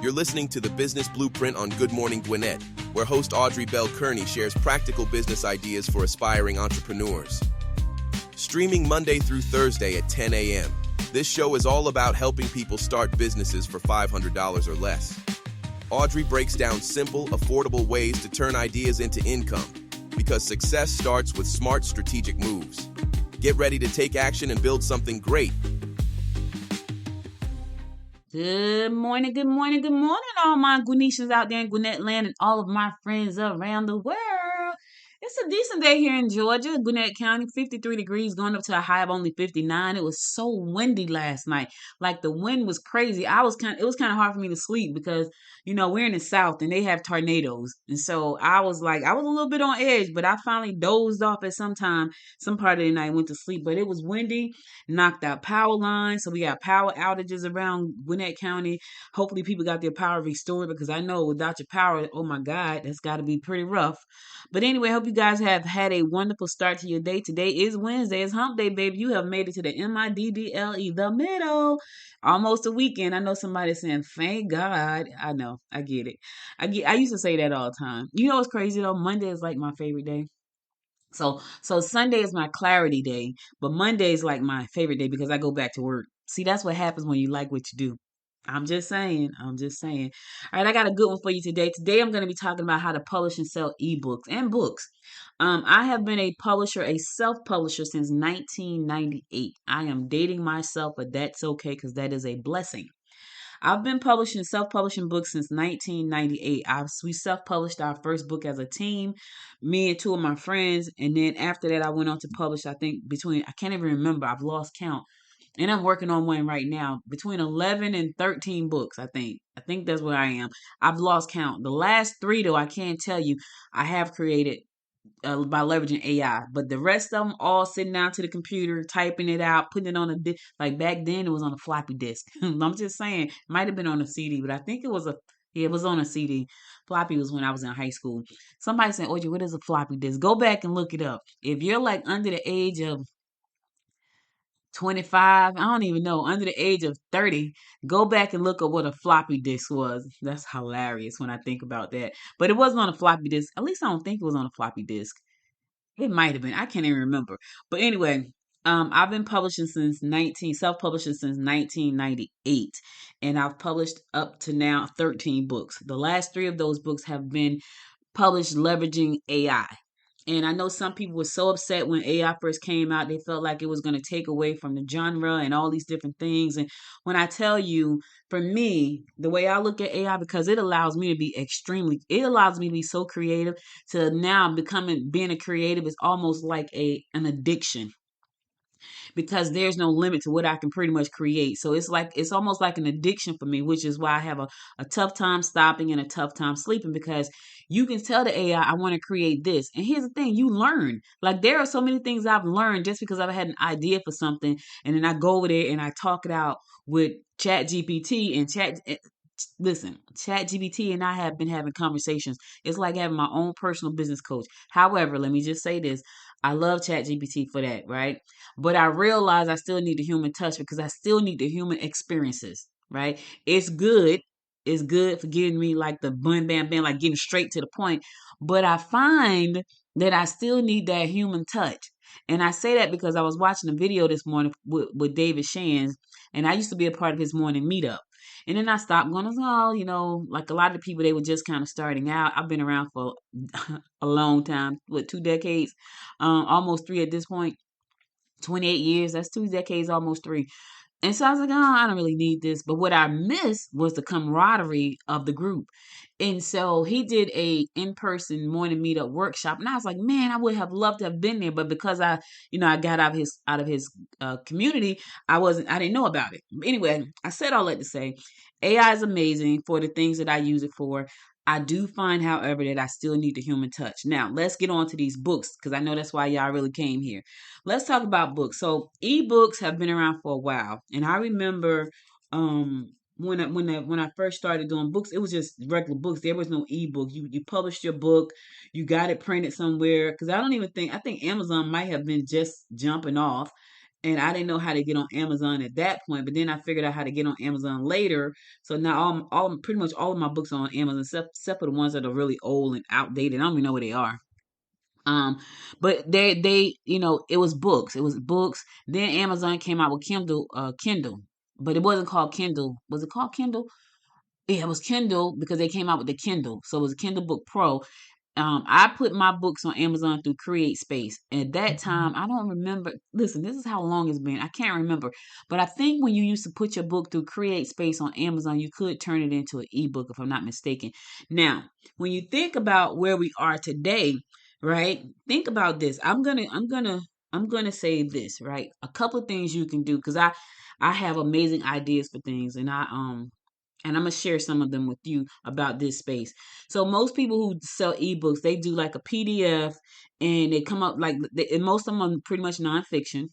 You're listening to the Business Blueprint on Good Morning Gwinnett, where host Audrey Bell-Kearney shares practical business ideas for aspiring entrepreneurs. Streaming Monday through Thursday at 10 a.m., this show is all about helping people start businesses for $500 or less. Audrey breaks down simple, affordable ways to turn ideas into income, because success starts with smart, strategic moves. Get ready to take action and build something great. Good morning, good morning, good morning, all my Gwinnetians out there in Gwinnett land and all of my friends around the world. It's a decent day here in Georgia, Gwinnett County, 53 degrees, going up to a high of only 59. It was so windy last night. Like the wind was crazy. It was kind of hard for me to sleep because, we're in the South and they have tornadoes. And so I was a little bit on edge, but I finally dozed off at some part of the night, went to sleep. But it was windy, knocked out power lines. So we got power outages around Gwinnett County. Hopefully people got their power restored because I know without your power, oh my God, that's got to be pretty rough. But anyway, I hope you guys have had a wonderful start to your day. Today is Wednesday. It's hump day, baby. You have made it to the MIDDLE, the middle. Almost a weekend. I know somebody's saying, thank God. I know. I get it. I used to say that all the time. You know what's crazy though? Monday is like my favorite day. So Sunday is my clarity day, but Monday is like my favorite day because I go back to work. See, that's what happens when you like what you do. I'm just saying. I'm just saying. All right, I got a good one for you today. Today I'm going to be talking about how to publish and sell ebooks and books. I have been a publisher, a self-publisher since 1998. I am dating myself, but that's okay because that is a blessing. I've been self-publishing books since 1998. We self-published our first book as a team, me and two of my friends, and then after that, I went on to publish. I think I can't even remember. I've lost count, and I'm working on one right now. Between 11 and 13 books, I think. I think that's where I am. I've lost count. The last three, though, I can't tell you. I have created by leveraging AI. But the rest of them all sitting down to the computer, typing it out, putting it on like back then it was on a floppy disk. I'm just saying, it might have been on a CD, but I think it was on a CD. Floppy was when I was in high school. Somebody said, Audrey, what is a floppy disk? Go back and look it up. If you're like under the age of 25, I don't even know, under the age of 30, go back and look at what a floppy disk was. That's hilarious when I think about that. But it wasn't on a floppy disk. At least I don't think it was on a floppy disk. It might have been. I can't even remember. But anyway, I've been self-publishing since 1998, and I've published up to now 13 books. The last three of those books have been published leveraging AI. And I know some people were so upset when AI first came out. They felt like it was going to take away from the genre and all these different things. And when I tell you, for me, the way I look at AI, because it allows me to be so creative to now being a creative is almost like an addiction because there's no limit to what I can pretty much create. So it's almost like an addiction for me, which is why I have a tough time stopping and a tough time sleeping because you can tell the AI, I want to create this. And here's the thing, you learn. Like there are so many things I've learned just because I've had an idea for something and then I go over there and I talk it out with Chat GPT and Chat GPT and I have been having conversations. It's like having my own personal business coach. However, let me just say this. I love Chat GPT for that, right? But I realize I still need the human touch because I still need the human experiences, right? It's good. It's good for giving me like the bam, bam, bam, like getting straight to the point. But I find that I still need that human touch. And I say that because I was watching a video this morning with David Shands, and I used to be a part of his morning meetup. And then I stopped going, like a lot of the people, they were just kind of starting out. I've been around for a long time, 2 decades, almost three at this point, 28 years. That's 2 decades, almost three. And so I was like, oh, I don't really need this. But what I missed was the camaraderie of the group. And so he did a in-person morning meetup workshop. And I was like, man, I would have loved to have been there. But because I got out of his community, I didn't know about it. But anyway, I said all that to say AI is amazing for the things that I use it for. I do find, however, that I still need the human touch. Now, let's get on to these books because I know that's why y'all really came here. Let's talk about books. So, ebooks have been around for a while, and I remember when I first started doing books, it was just regular books. There was no ebook. You published your book, you got it printed somewhere. Because I think Amazon might have been just jumping off. and I didn't know how to get on Amazon at that point. But then I figured out how to get on Amazon later. So now pretty much all of my books are on Amazon, except for the ones that are really old and outdated. I don't even know where they are. Um, but they it was books. It was books. Then Amazon came out with Kindle, but it wasn't called Kindle. Was it called Kindle? Yeah, it was Kindle because they came out with the Kindle. So it was a Kindle Book Pro. I put my books on Amazon through Create Space. At that time, I don't remember. Listen, this is how long it's been. I can't remember. But I think when you used to put your book through Create Space on Amazon, you could turn it into an ebook, if I'm not mistaken. Now, when you think about where we are today, right? Think about this. I'm gonna say this, right? A couple of things you can do because I have amazing ideas for things, and I'm gonna share some of them with you about this space. So most people who sell ebooks, they do like a PDF, and they come up like and most of them are pretty much nonfiction.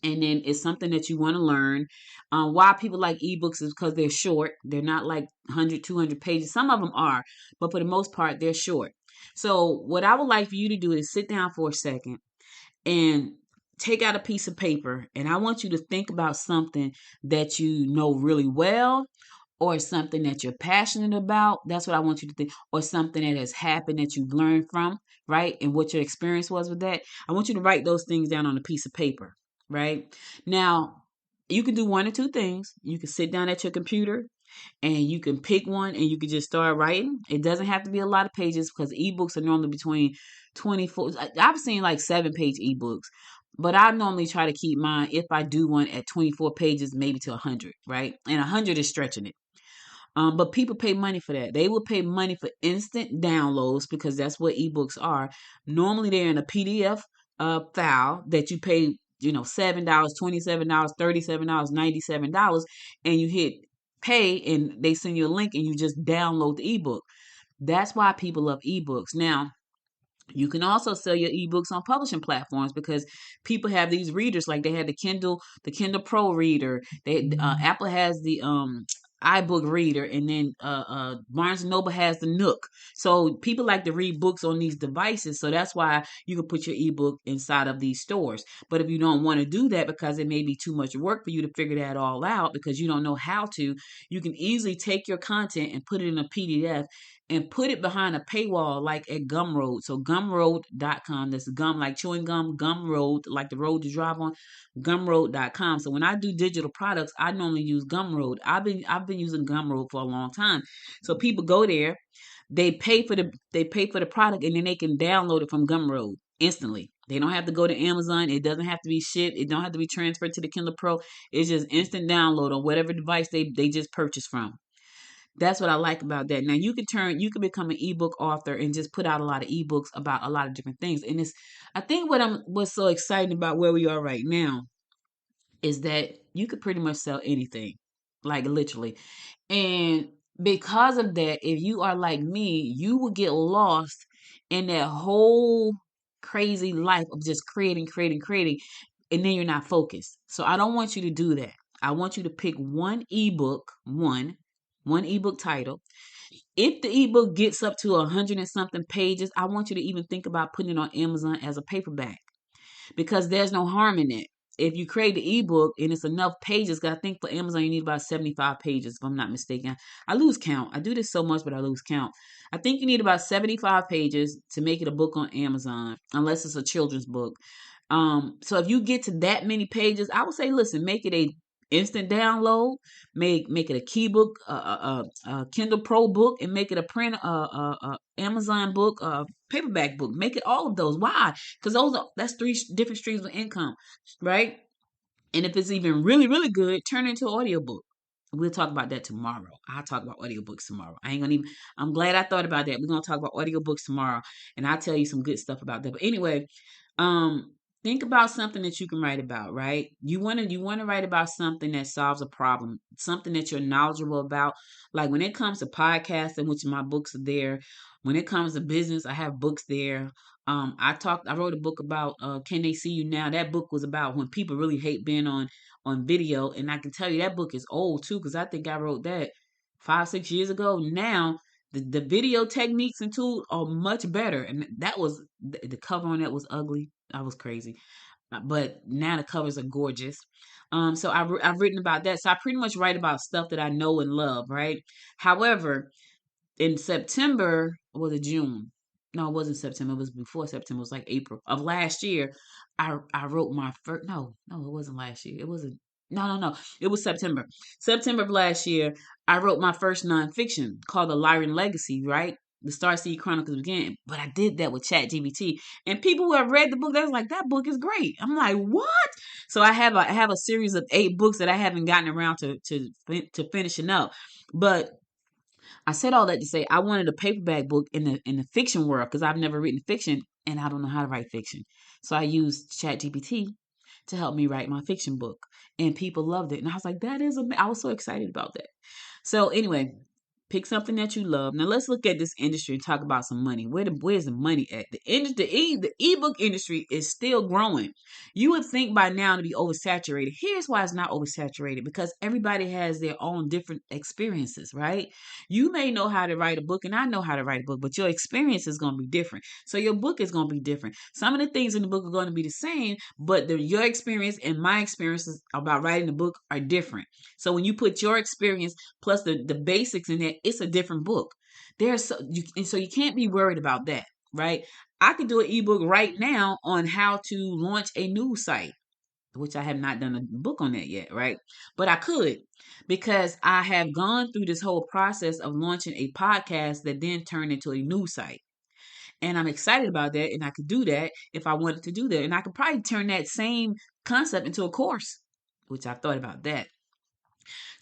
And then it's something that you want to learn. Why people like ebooks is because they're short. They're not like 100, 200 pages. Some of them are, but for the most part, they're short. So what I would like for you to do is sit down for a second and take out a piece of paper, and I want you to think about something that you know really well, or something that you're passionate about. That's what I want you to think. Or something that has happened that you've learned from, right? And what your experience was with that. I want you to write those things down on a piece of paper, right? Now, you can do one or two things. You can sit down at your computer and you can pick one and you can just start writing. It doesn't have to be a lot of pages because ebooks are normally between 24. I've seen like 7-page ebooks, but I normally try to keep mine, if I do one, at 24 pages, maybe to 100, right? And 100 is stretching it. But people pay money for that. They will pay money for instant downloads because that's what ebooks are. Normally, they're in a PDF file that you pay, $7, $27, $37, $97, and you hit pay, and they send you a link, and you just download the ebook. That's why people love ebooks. Now, you can also sell your ebooks on publishing platforms because people have these readers, like they had the Kindle Pro reader. Apple has the iBook reader, and then Barnes and Noble has the Nook. So people like to read books on these devices. So that's why you can put your ebook inside of these stores. But if you don't want to do that because it may be too much work for you to figure that all out because you don't know how to, you can easily take your content and put it in a PDF and put it behind a paywall like at Gumroad. So gumroad.com, that's gum like chewing gum, Gumroad, like the road to drive on, gumroad.com. So when I do digital products, I normally use Gumroad. I've been using Gumroad for a long time. So people go there, they pay for the product, and then they can download it from Gumroad instantly. They don't have to go to Amazon. It doesn't have to be shipped. It don't have to be transferred to the Kindle Pro. It's just instant download on whatever device they just purchased from. That's what I like about that. Now you can become an ebook author and just put out a lot of ebooks about a lot of different things. And I think what's so exciting about where we are right now is that you could pretty much sell anything, like literally. And because of that, if you are like me, you will get lost in that whole crazy life of just creating, creating, creating, and then you're not focused. So I don't want you to do that. I want you to pick one ebook, one ebook title. If the ebook gets up to 100 and something pages, I want you to even think about putting it on Amazon as a paperback because there's no harm in it. If you create the ebook and it's enough pages, because I think for Amazon you need about 75 pages, if I'm not mistaken. I lose count. I do this so much, but I lose count. I think you need about 75 pages to make it a book on Amazon, unless it's a children's book. So if you get to that many pages, I would say, listen, make it a instant download, make it a key book, Kindle Pro book, and make it a print, Amazon book, paperback book. Make it all of those. Why? Because that's three different streams of income, right? And if it's even really, really good, turn it into an audiobook. We'll talk about that tomorrow. I'll talk about audiobooks tomorrow. I ain't gonna even, I'm glad I thought about that. We're gonna talk about audiobooks tomorrow, and I'll tell you some good stuff about that. But anyway, um, think about something that you can write about, right? You wanna write about something that solves a problem, something that you're knowledgeable about. Like when it comes to podcasting, which my books are there. When it comes to business, I have books there. I wrote a book about Can They See You Now? That book was about when people really hate being on video, and I can tell you that book is old too, because I think I wrote that 5, 6 years ago. Now the video techniques and tools are much better, and that was the cover on that was ugly. I was crazy. but now the covers are gorgeous. So I've written about that. So I pretty much write about stuff that I know and love, right? However, in September, or was it June? No, it wasn't September. It was before September. It was like April of last year. I wrote my first. No, it wasn't last year. It wasn't. No. It was September. September of last year. I wrote my first nonfiction called The Lyran Legacy. Right. The Starseed Chronicles Begin. But I did that with ChatGPT, and people who have read the book, they was like, "That book is great." I'm like, "What?" So I have a series of 8 books that I haven't gotten around to finishing up, but I said all that to say I wanted a paperback book in the fiction world because I've never written fiction and I don't know how to write fiction. So I used ChatGPT to help me write my fiction book, and people loved it. And I was like, I was so excited about that. So anyway, pick something that you love. Now let's look at this industry and talk about some money. Where's the money at? The ebook industry is still growing. You would think by now to be oversaturated. Here's why it's not oversaturated, because everybody has their own different experiences, right? You may know how to write a book, and I know how to write a book, but your experience is going to be different. So your book is going to be different. Some of the things in the book are going to be the same, but your experience and my experiences about writing the book are different. So when you put your experience plus the basics in there, it's a different book. So you can't be worried about that, right? I could do an ebook right now on how to launch a news site, which I have not done a book on that yet, right? But I could, because I have gone through this whole process of launching a podcast that then turned into a news site. And I'm excited about that, and I could do that if I wanted to do that. And I could probably turn that same concept into a course, which I've thought about that.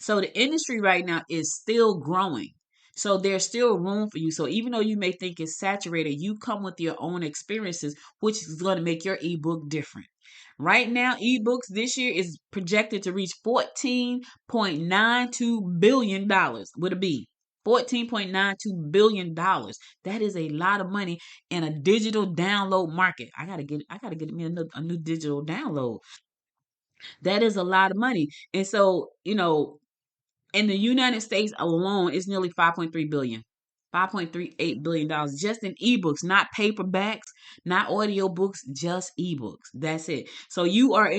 So the industry right now is still growing. So there's still room for you. So even though you may think it's saturated, you come with your own experiences, which is going to make your ebook different. Right now, ebooks this year is projected to reach $14.92 billion with a B. $14.92 billion. That is a lot of money in a digital download market. I gotta get me a new digital download. That is a lot of money. And so, in the United States alone, it's nearly 5.3 billion. $5.38 billion just in ebooks, not paperbacks, not audiobooks, just ebooks. That's it. So you are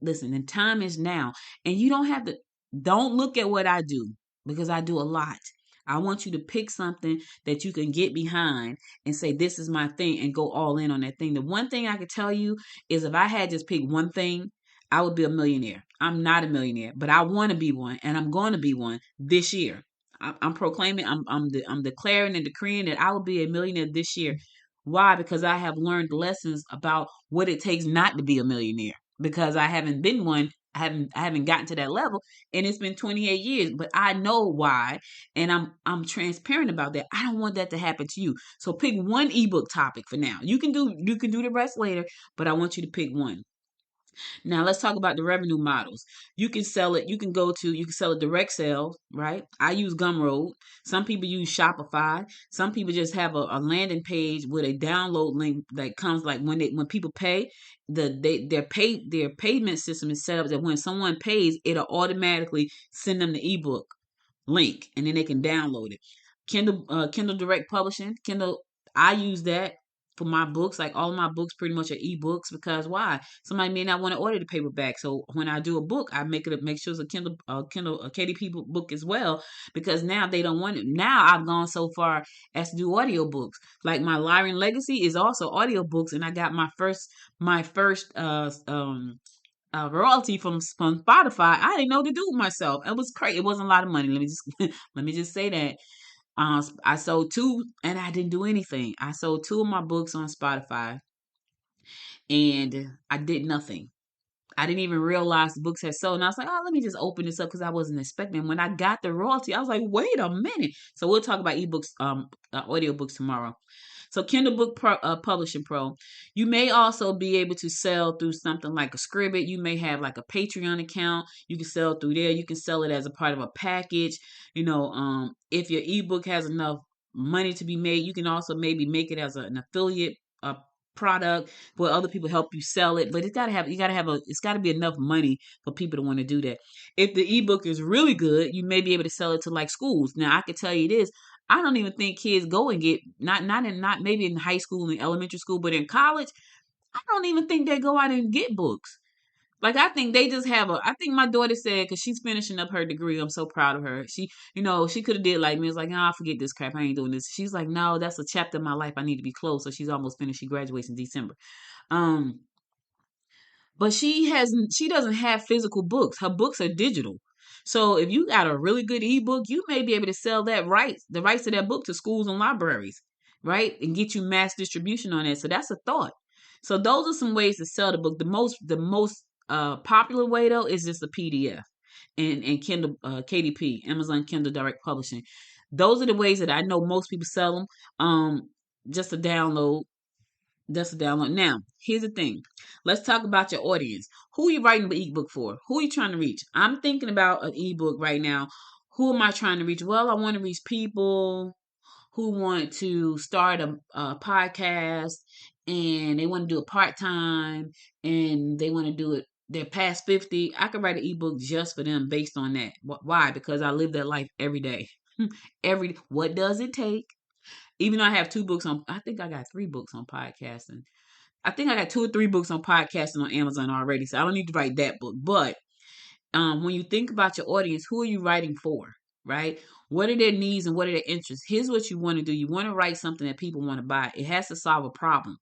listen, the time is now. And you don't look at what I do, because I do a lot. I want you to pick something that you can get behind and say, this is my thing, and go all in on that thing. The one thing I could tell you is, if I had just picked one thing, I would be a millionaire. I'm not a millionaire, but I want to be one, and I'm going to be one this year. I'm proclaiming, I'm declaring and decreeing that I will be a millionaire this year. Why? Because I have learned lessons about what it takes not to be a millionaire. Because I haven't been one, I haven't gotten to that level, and it's been 28 years. But I know why, and I'm transparent about that. I don't want that to happen to you. So pick one ebook topic for now. You can do the rest later, but I want you to pick one. Now let's talk about the revenue models. You can sell it direct sales, right? I use Gumroad. Some people use Shopify. Some people just have a landing page with a download link that comes, like, when people pay, their payment system is set up that when someone pays, it'll automatically send them the ebook link, and then they can download it. Kindle Direct Publishing. I use that for my books. Like, all of my books pretty much are ebooks, because why? Somebody may not want to order the paperback. So when I do a book, I make sure it's a a KDP book as well, because now they don't want it. Now I've gone so far as to do audiobooks. Like, my Lyran Legacy is also audiobooks, and I got my first royalty from Spotify. I didn't know what to do with myself. It was crazy. It wasn't a lot of money. Let me just let me just say that. I sold two, and I didn't do anything. I sold two of my books on Spotify, and I did nothing. I didn't even realize the books had sold. And I was like, oh, let me just open this up, because I wasn't expecting. When I got the royalty, I was like, wait a minute. So we'll talk about ebooks, audiobooks tomorrow. So Kindle Book Publishing Pro. You may also be able to sell through something like a Scribd. You may have like a Patreon account. You can sell through there. You can sell it as a part of a package. If your ebook has enough money to be made, you can also maybe make it as an affiliate product where other people help you sell it. But it's got to be enough money for people to want to do that. If the ebook is really good, you may be able to sell it to, like, schools. Now I can tell you this: I don't even think kids go and get, not maybe in high school and elementary school, but in college, I don't even think they go out and get books. Like, I think they just have I think my daughter said, because she's finishing up her degree, I'm so proud of her. She could have did like me. It's like, nah, forget this crap. I ain't doing this. She's like, no, that's a chapter of my life. I need to be closed. So she's almost finished. She graduates in December. Um, but she doesn't have physical books. Her books are digital. So if you got a really good ebook, you may be able to sell the rights to that book to schools and libraries, right? And get you mass distribution on it. So that's a thought. So those are some ways to sell the book. The most popular way though is just a PDF and Kindle KDP, Amazon Kindle Direct Publishing. Those are the ways that I know most people sell them. Just to download that's a download. Now, here's the thing. Let's talk about your audience. Who are you writing the ebook for? Who are you trying to reach? I'm thinking about an ebook right now. Who am I trying to reach? Well, I want to reach people who want to start a podcast and they want to do it part time and they want to do it. They're past 50. I could write an ebook just for them based on that. Why? Because I live that life every day. What does it take? Even though I have two books I think I got three books on podcasting. I think I got two or three books on podcasting on Amazon already, so I don't need to write that book. But when you think about your audience, who are you writing for, right? What are their needs and what are their interests? Here's what you want to do. You want to write something that people want to buy. It has to solve a problem.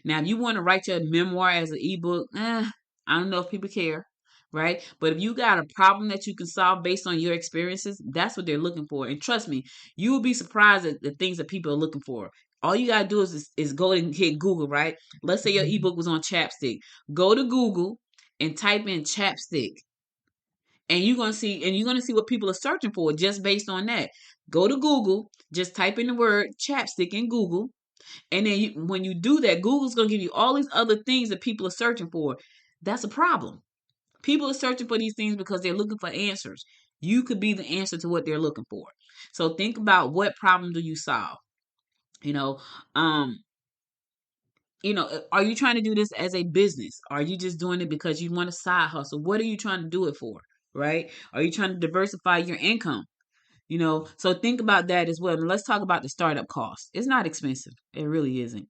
Now, if you want to write your memoir as an ebook, I don't know if people care, right? But if you got a problem that you can solve based on your experiences, that's what they're looking for. And trust me, you will be surprised at the things that people are looking for. All you gotta do is go and hit Google, right? Let's say your ebook was on chapstick. Go to Google and type in chapstick. And you're gonna see what people are searching for just based on that. Go to Google, just type in the word chapstick in Google, and then when you do that, Google's going to give you all these other things that people are searching for. That's a problem. People are searching for these things because they're looking for answers. You could be the answer to what they're looking for. So think about, what problem do you solve? You know, um, are you trying to do this as a business? Are you just doing it because you want a side hustle? What are you trying to do it for? Right? Are you trying to diversify your income? So think about that as well. And let's talk about the startup cost. It's not expensive. It really isn't.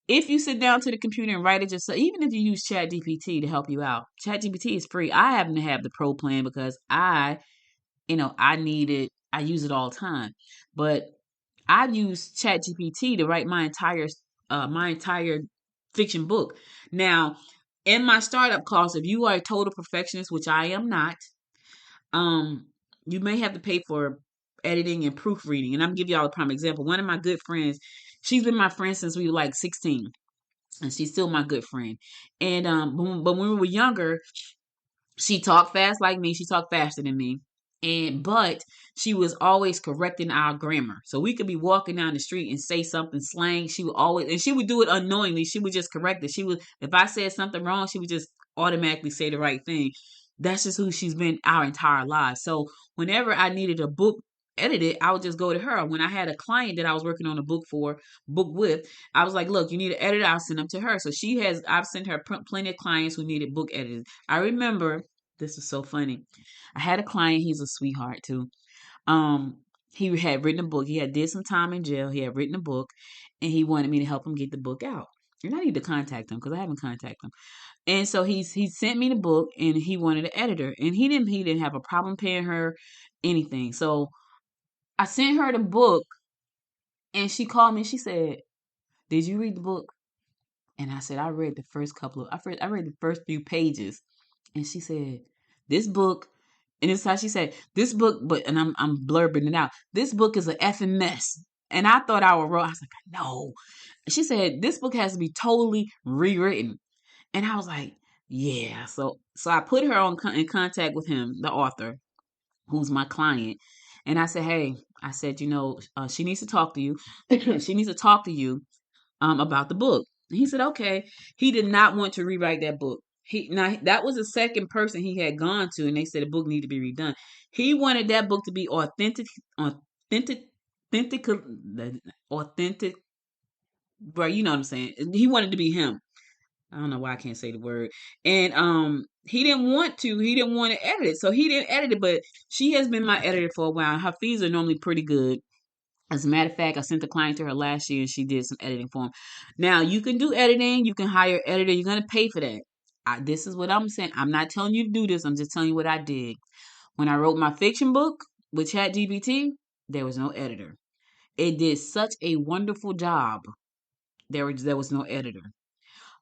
If you sit down to the computer and write it yourself, even if you use ChatGPT to help you out, ChatGPT is free. I happen to have the pro plan because I need it. I use it all the time. But I use ChatGPT to write my entire fiction book. Now, in my startup costs, if you are a total perfectionist, which I am not, um, you may have to pay for editing and proofreading. And I'm gonna give y'all a prime example. One of my good friends, she's been my friend since we were like 16, and she's still my good friend. And but when we were younger, she talked fast like me. She talked faster than me. But she was always correcting our grammar. So we could be walking down the street and say something slang. She would always, and she would do it unknowingly. She would just correct it. If I said something wrong, she would just automatically say the right thing. That's just who she's been our entire lives. So whenever I needed a book edited, I would just go to her. When I had a client that I was working on a book with, I was like, look, you need an editor, I'll send them to her. So I've sent her plenty of clients who needed book editors. I remember, this is so funny. I had a client, he's a sweetheart too. Um, he had written a book. He had did some time in jail. He had written a book, and he wanted me to help him get the book out. And I need to contact him because I haven't contacted him. And so he sent me the book, and he wanted an editor, and he didn't have a problem paying her anything. So I sent her the book, and she called me. She said, "Did you read the book?" And I said, "I read the first I read the first few pages." And she said, "This book," and this is how she said, "This book," and I'm blurbing it out. "This book is an effing mess." And I thought I was wrong. I was like, "No." She said, "This book has to be totally rewritten." And I was like, "Yeah." So I put her in contact with him, the author, who's my client. And I said, "Hey," I said, she needs to talk to you. She needs to talk to you about the book. And he said, "Okay." He did not want to rewrite that book. That was the second person he had gone to, and they said the book needed to be redone. He wanted that book to be authentic, authentic. Bro, you know what I'm saying? He wanted to be him. I don't know why I can't say the word. And he didn't want to edit it. So he didn't edit it, but she has been my editor for a while. Her fees are normally pretty good. As a matter of fact, I sent the client to her last year and she did some editing for him. Now, you can do editing. You can hire an editor. You're going to pay for that. This is what I'm saying. I'm not telling you to do this. I'm just telling you what I did. When I wrote my fiction book with ChatGPT, there was no editor. It did such a wonderful job. There was no editor.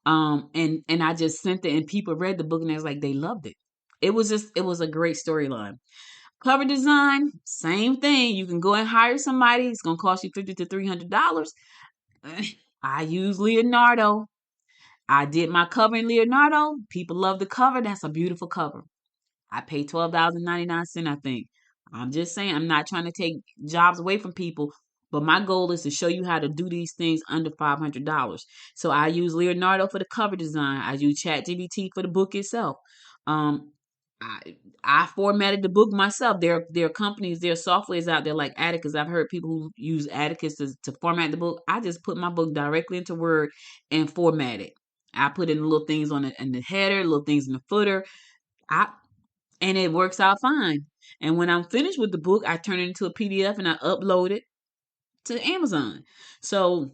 And I just sent it and people read the book and they was like, they loved it. It was a great storyline. Cover design, same thing. You can go and hire somebody. It's gonna cost you $50 to $300. I use Leonardo. I did my cover in Leonardo. People love the cover. That's a beautiful cover. I paid $12.99, I think. I'm just saying, I'm not trying to take jobs away from people, but my goal is to show you how to do these things under $500. So I use Leonardo for the cover design. I use ChatGPT for the book itself. Um, I I formatted the book myself. There are companies, there are softwares out there like Atticus. I've heard people who use Atticus to format the book. I just put my book directly into Word and format it. I put in little things on in the header, little things in the footer. I and it works out fine. And when I'm finished with the book, I turn it into a PDF and I upload it to Amazon. So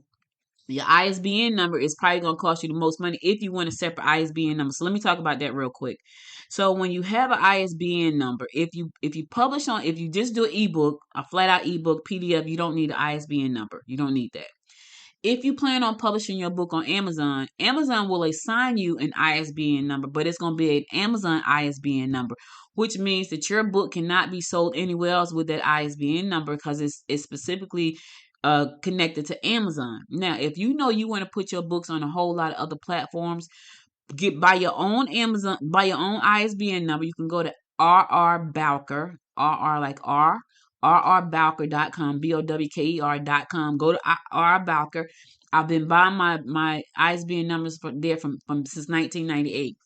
your ISBN number is probably going to cost you the most money if you want a separate ISBN number. So let me talk about that real quick. So when you have an ISBN number, if you just do an ebook, a flat out ebook, PDF, you don't need an ISBN number. You don't need that. If you plan on publishing your book on Amazon, Amazon will assign you an ISBN number, but it's going to be an Amazon ISBN number, which means that your book cannot be sold anywhere else with that ISBN number because it's specifically connected to Amazon. Now, if you know you want to put your books on a whole lot of other platforms, get by your own Amazon, by your own ISBN number. You can go to RR Bowker, RR like R, rrbowker.com, BOWKER.com. Go to RR Bowker. I've been buying my ISBN numbers from since 1998.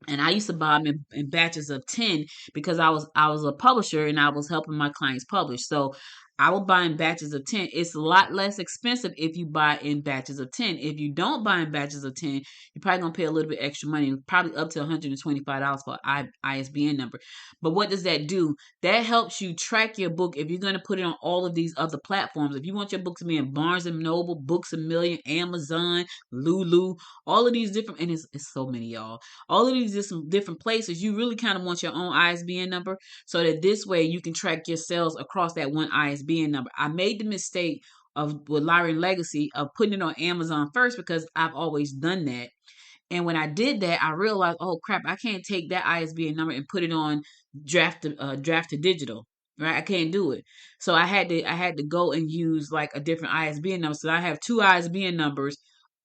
And I used to buy them in batches of 10 because I was a publisher and I was helping my clients publish. So I would buy in batches of 10. It's a lot less expensive if you buy in batches of 10. If you don't buy in batches of 10, you're probably going to pay a little bit extra money, probably up to $125 for ISBN number. But what does that do? That helps you track your book if you're going to put it on all of these other platforms. If you want your book to be in Barnes & Noble, Books A Million, Amazon, Lulu, all of these different, and it's so many, y'all. All of these different places, you really kind of want your own ISBN number so that this way you can track your sales across that one ISBN number. I made the mistake with Lyran Legacy of putting it on Amazon first because I've always done that. And when I did that, I realized, oh crap, I can't take that ISBN number and put it on draft to digital. Right, I can't do it. So I had to go and use like a different ISBN number. So I have two ISBN numbers,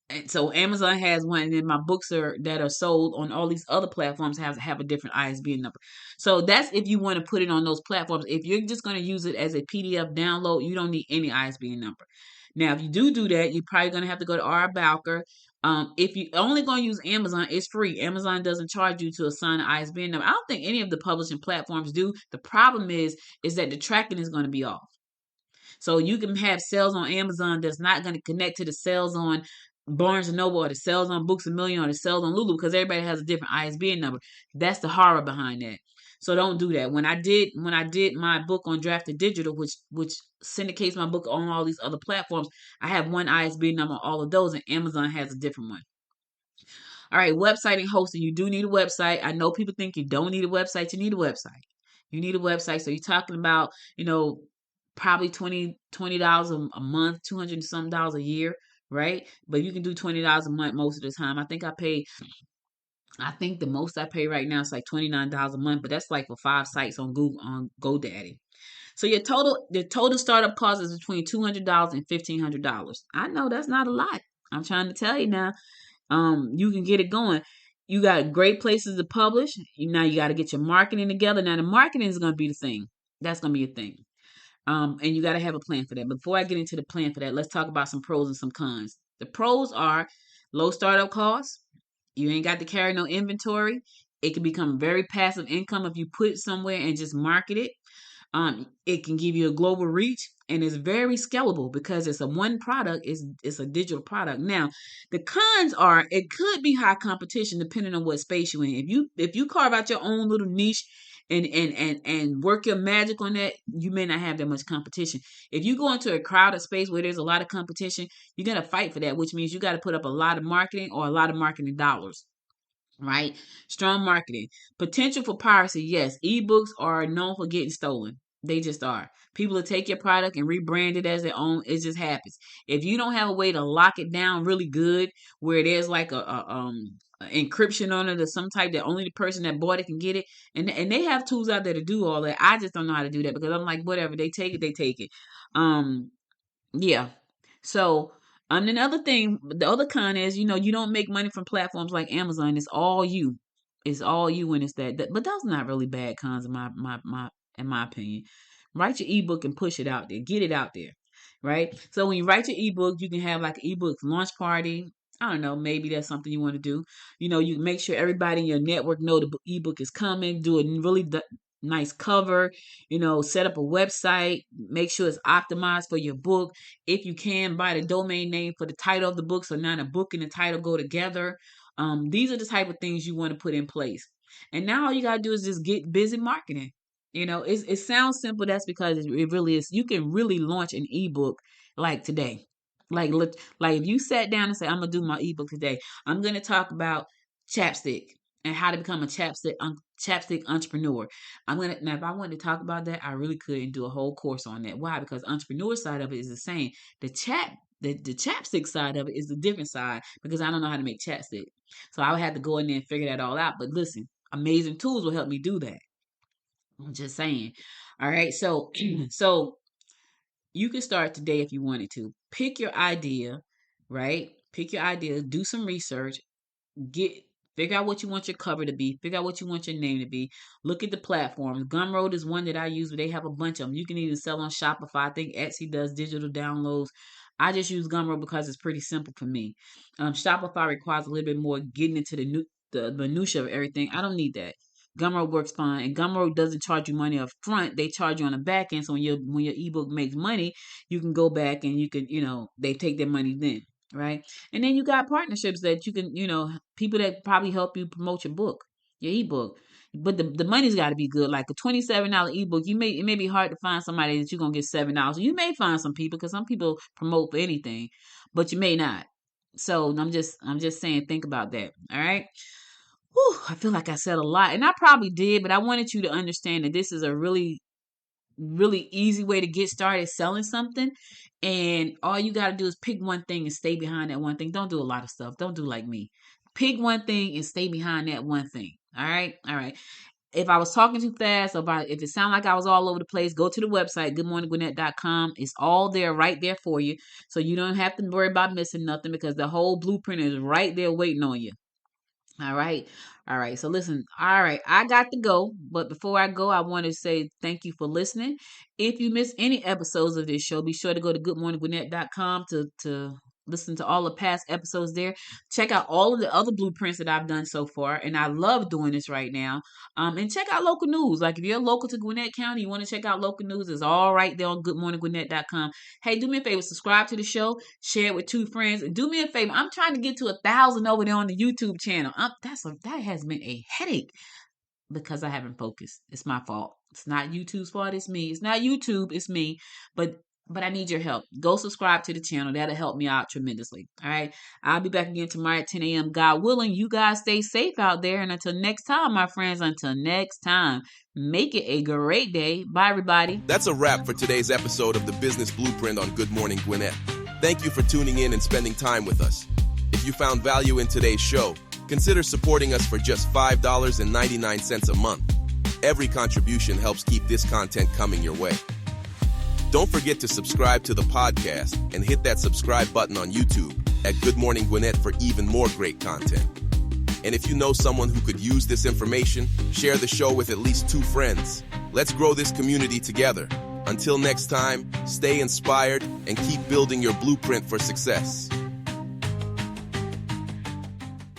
and so Amazon has one, and then my books that are sold on all these other platforms have a different ISBN number. So that's if you want to put it on those platforms. If you're just going to use it as a PDF download, you don't need any ISBN number. Now, if you do that, you're probably going to have to go to R. Bowker. If you only going to use Amazon, it's free. Amazon doesn't charge you to assign an ISBN number. I don't think any of the publishing platforms do. The problem is that the tracking is going to be off. So you can have sales on Amazon that's not going to connect to the sales on Barnes and Noble or the sales on Books A Million or the sales on Lulu because everybody has a different ISBN number. That's the horror behind that. So don't do that. When I did my book on Drafted Digital, which syndicates my book on all these other platforms, I have one ISBN number on all of those, and Amazon has a different one. All right, website and hosting. You do need a website. I know people think you don't need a website. You need a website. You need a website. So you're talking about, probably $20 a month, $200 and something dollars a year, right? But you can do $20 a month most of the time. I think the most I pay right now is like $29 a month, but that's like for 5 sites on Google on GoDaddy. So the total startup cost is between $200 and $1,500. I know that's not a lot. I'm trying to tell you now. You can get it going. You got great places to publish. Now you got to get your marketing together. Now the marketing is going to be the thing. That's going to be a thing. And you got to have a plan for that. But before I get into the plan for that, let's talk about some pros and some cons. The pros are low startup costs. You ain't got to carry no inventory. It can become very passive income if you put it somewhere and just market it. It can give you a global reach and it's very scalable because it's a one product, it's a digital product. Now, the cons are it could be high competition depending on what space you're in. If you carve out your own little niche and work your magic on that, you may not have that much competition. If you go into a crowded space where there's a lot of competition, you're going to fight for that, which means you got to put up a lot of marketing or a lot of marketing dollars. Right? Strong marketing. Potential for piracy. Yes, ebooks are known for getting stolen. They just are. People will take your product and rebrand it as their own. It just happens. If you don't have a way to lock it down really good, where there's like a encryption on it or some type that only the person that bought it can get it, and they have tools out there to do all that. I just don't know how to do that because I'm like, whatever, they take it, they take it. Yeah. So, and another thing, the other con is, you don't make money from platforms like Amazon. It's all you. It's all you when it's that. But that's not really bad cons in my opinion. Write your ebook and push it out there. Get it out there. Right? So when you write your ebook, you can have like an ebook launch party. I don't know, maybe that's something you want to do. You make sure everybody in your network know the ebook is coming. Do a really nice cover, set up a website, make sure it's optimized for your book. If you can, buy the domain name for the title of the book, so now the book and the title go together. These are the type of things you want to put in place. And now all you got to do is just get busy marketing. It sounds simple. That's because it really is. You can really launch an ebook like today. Like if you sat down and say, I'm going to do my ebook today. I'm going to talk about chapstick and how to become a chapstick entrepreneur. Now if I wanted to talk about that, I really could and do a whole course on that. Why? Because entrepreneur side of it is the same. The chapstick side of it is the different side because I don't know how to make chapstick. So I would have to go in there and figure that all out. But listen, amazing tools will help me do that. I'm just saying. All right. So you can start today if you wanted to. Pick your idea, right? Pick your idea, do some research, figure out what you want your cover to be, figure out what you want your name to be, look at the platforms. Gumroad is one that I use, but they have a bunch of them. You can either sell on Shopify. I think Etsy does digital downloads. I just use Gumroad because it's pretty simple for me. Shopify requires a little bit more getting into the minutia of everything. I don't need that. Gumroad works fine, and Gumroad doesn't charge you money up front. They charge you on the back end. So when your ebook makes money, you can go back and you can, they take their money then, right? And then you got partnerships that you can, people that probably help you promote your book, your ebook. But the money's got to be good. Like a $27 ebook, it may be hard to find somebody that you're gonna get $7. You may find some people because some people promote for anything, but you may not. So I'm just saying, think about that. All right. Whew, I feel like I said a lot, and I probably did, but I wanted you to understand that this is a really, really easy way to get started selling something. And all you got to do is pick one thing and stay behind that one thing. Don't do a lot of stuff. Don't do like me. Pick one thing and stay behind that one thing. All right. All right. If I was talking too fast, if it sounded like I was all over the place, go to the website, goodmorninggwinnett.com. It's all there, right there for you. So you don't have to worry about missing nothing because the whole blueprint is right there waiting on you. All right. All right. So listen, all right, I got to go. But before I go, I want to say thank you for listening. If you miss any episodes of this show, be sure to go to goodmorninggwinnett.com to listen to all the past episodes there. Check out all of the other blueprints that I've done so far. And I love doing this right now. And check out local news. Like if you're local to Gwinnett County, you want to check out local news, it's all right there on goodmorninggwinnett.com. Hey, do me a favor, subscribe to the show, share it with 2 friends, and do me a favor. I'm trying to get to 1,000 over there on the YouTube channel. That has been a headache because I haven't focused. It's my fault. It's not YouTube's fault. It's me. It's not YouTube. It's me. But I need your help. Go subscribe to the channel. That'll help me out tremendously. All right. I'll be back again tomorrow at 10 a.m. God willing. You guys stay safe out there. And until next time, my friends, until next time, make it a great day. Bye, everybody. That's a wrap for today's episode of the Business Blueprint on Good Morning Gwinnett. Thank you for tuning in and spending time with us. If you found value in today's show, consider supporting us for just $5.99 a month. Every contribution helps keep this content coming your way. Don't forget to subscribe to the podcast and hit that subscribe button on YouTube at Good Morning Gwinnett for even more great content. And if you know someone who could use this information, share the show with at least 2 friends. Let's grow this community together. Until next time, stay inspired and keep building your blueprint for success.